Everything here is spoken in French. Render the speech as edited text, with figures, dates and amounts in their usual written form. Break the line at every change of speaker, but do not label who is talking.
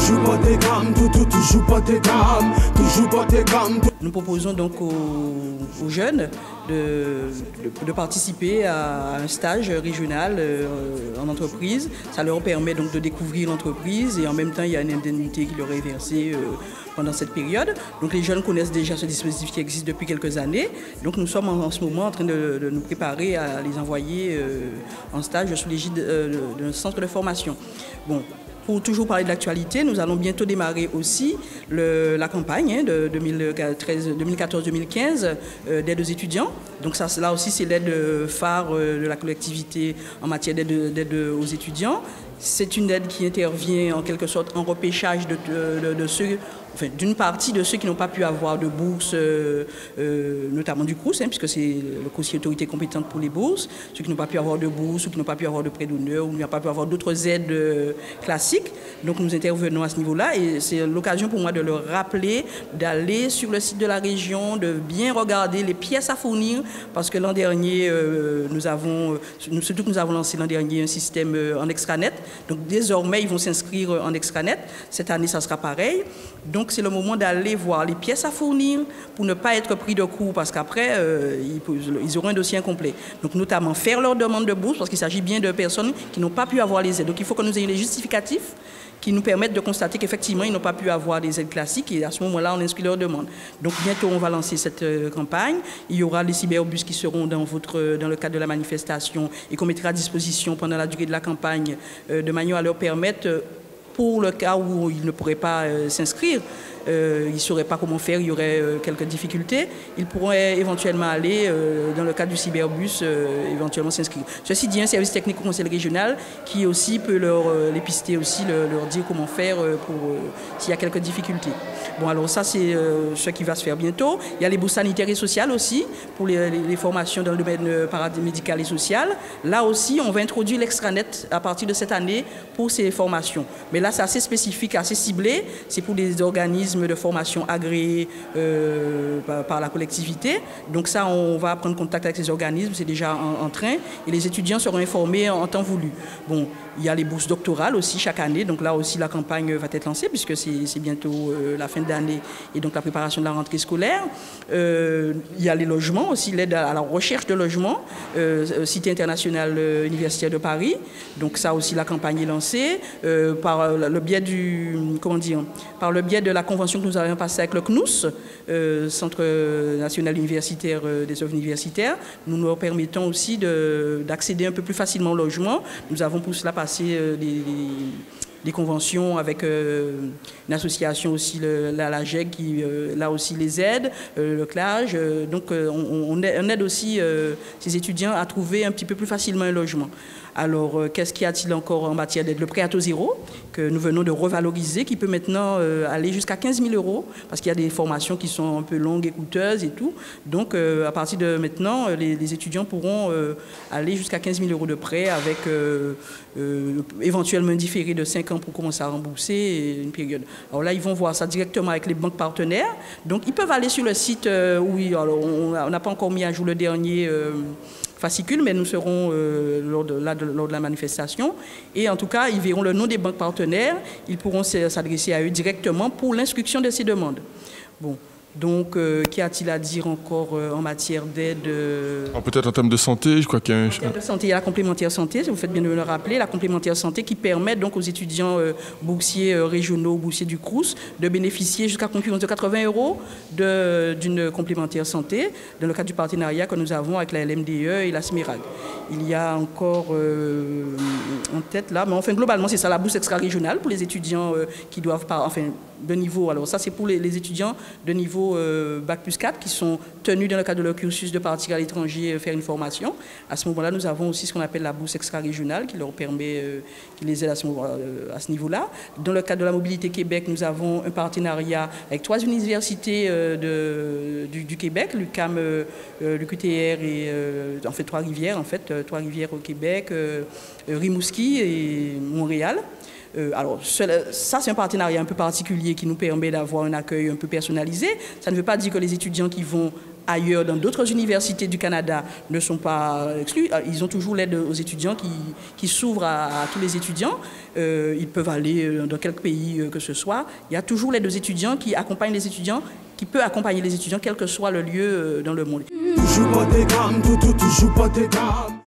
toujours pas tes gammes, toujours pas tes gammes, toujours pas tes gammes.
Nous proposons donc aux jeunes de participer à un stage régional en entreprise. Ça leur permet donc de découvrir l'entreprise et en même temps il y a une indemnité qui leur est versée pendant cette période. Donc les jeunes connaissent déjà ce dispositif qui existe depuis quelques années. Donc nous sommes en ce moment en train de nous préparer à les envoyer en stage sous l'égide d'un centre de formation. Bon. Pour toujours parler de l'actualité, nous allons bientôt démarrer aussi la campagne de 2014-2015 d'aide aux étudiants. Donc ça, là aussi, c'est l'aide phare de la collectivité en matière d'aide aux étudiants. C'est une aide qui intervient en quelque sorte en repêchage de ceux, enfin, d'une partie de ceux qui n'ont pas pu avoir de bourse, notamment du CROUS, puisque c'est le CROUS qui est autorité compétente pour les bourses, ceux qui n'ont pas pu avoir de bourse ou qui n'ont pas pu avoir de prêt d'honneur ou qui n'ont pas pu avoir d'autres aides classiques. Donc nous intervenons à ce niveau-là et c'est l'occasion pour moi de leur rappeler d'aller sur le site de la région, de bien regarder les pièces à fournir parce que l'an dernier, nous avons lancé l'an dernier un système en extranet. Donc désormais, ils vont s'inscrire en extranet. Cette année, ça sera pareil. Donc c'est le moment d'aller voir les pièces à fournir pour ne pas être pris de court parce qu'après, ils auront un dossier incomplet. Donc notamment faire leur demande de bourse parce qu'il s'agit bien de personnes qui n'ont pas pu avoir les aides. Donc il faut que nous ayons les justificatifs qui nous permettent de constater qu'effectivement, ils n'ont pas pu avoir des aides classiques et à ce moment-là, on inscrit leur demande. Donc bientôt, on va lancer cette campagne. Il y aura les cyberbus qui seront dans le cadre de la manifestation et qu'on mettra à disposition pendant la durée de la campagne de manière à leur permettre, pour le cas où ils ne pourraient pas s'inscrire, ils ne sauraient pas comment faire, il y aurait quelques difficultés, ils pourraient éventuellement aller, dans le cadre du cyberbus, éventuellement s'inscrire. Ceci dit, un service technique au conseil régional qui aussi peut les pister aussi, leur dire comment faire s'il y a quelques difficultés. Bon, alors ça, c'est ce qui va se faire bientôt. Il y a les bourses sanitaires et sociales aussi, pour les formations dans le domaine paramédical et social. Là aussi, on va introduire l'extranet à partir de cette année pour ces formations. Mais là, c'est assez spécifique, assez ciblé. C'est pour des organismes de formation agréés par la collectivité. Donc ça, on va prendre contact avec ces organismes, c'est déjà en train. Et les étudiants seront informés en temps voulu. Bon, il y a les bourses doctorales aussi chaque année. Donc là aussi, la campagne va être lancée puisque c'est bientôt la fin d'année et donc la préparation de la rentrée scolaire. Il y a les logements aussi, l'aide à la recherche de logements, Cité internationale universitaire de Paris. Donc ça aussi, la campagne est lancée par le biais par le biais de la convention que nous avons passée avec le CNUS, Centre national universitaire des œuvres universitaires. Nous leur permettons aussi d'accéder un peu plus facilement au logement. Nous avons pour cela passé des conventions avec une association aussi, la GEG, qui là aussi les aide, le CLAGE. Donc on aide aussi ces étudiants à trouver un petit peu plus facilement un logement. Alors, qu'est-ce qu'il y a-t-il encore en matière d'aide? Le prêt à taux zéro, que nous venons de revaloriser, qui peut maintenant aller jusqu'à 15 000 €, parce qu'il y a des formations qui sont un peu longues et coûteuses et tout. Donc, à partir de maintenant, les étudiants pourront aller jusqu'à 15 000 € de prêt avec éventuellement un différé de 5 ans pour commencer à rembourser une période. Alors là, ils vont voir ça directement avec les banques partenaires. Donc, ils peuvent aller sur le site, alors on n'a pas encore mis à jour le dernier fascicule, mais nous serons lors de la manifestation. Et en tout cas, ils verront le nom des banques partenaires. Ils pourront s'adresser à eux directement pour l'instruction de ces demandes. Bon. Donc, qu'y a-t-il à dire encore en matière d'aide
peut-être en termes de santé, je crois qu'il y a un...
En termes de santé, il y a la complémentaire santé, vous faites bien de me le rappeler, la complémentaire santé qui permet donc aux étudiants boursiers régionaux, boursiers du CROUS, de bénéficier jusqu'à concurrence de 80 € d'une complémentaire santé, dans le cadre du partenariat que nous avons avec la LMDE et la SMERAG. Il y a encore en tête là, mais enfin globalement c'est ça, la bourse extra-régionale pour les étudiants qui doivent de niveau, alors ça c'est pour les étudiants de niveau Bac+4 qui sont tenus dans le cadre de leur cursus de partir à l'étranger faire une formation. À ce moment-là, nous avons aussi ce qu'on appelle la bourse extra-régionale qui leur permet, qui les aide à ce niveau-là. Dans le cadre de la mobilité Québec, nous avons un partenariat avec 3 universités du Québec, l'UQAM, l'UQTR et Trois-Rivières, Trois-Rivières au Québec, Rimouski et Montréal. Alors, ça, c'est un partenariat un peu particulier qui nous permet d'avoir un accueil un peu personnalisé. Ça ne veut pas dire que les étudiants qui vont ailleurs, dans d'autres universités du Canada, ne sont pas exclus. Ils ont toujours l'aide aux étudiants qui s'ouvrent à tous les étudiants. Ils peuvent aller dans quelques pays que ce soit. Il y a toujours l'aide aux étudiants qui accompagnent les étudiants, qui peut accompagner les étudiants, quel que soit le lieu dans le monde.
Toujours pas des gammes, toujours pas des gammes.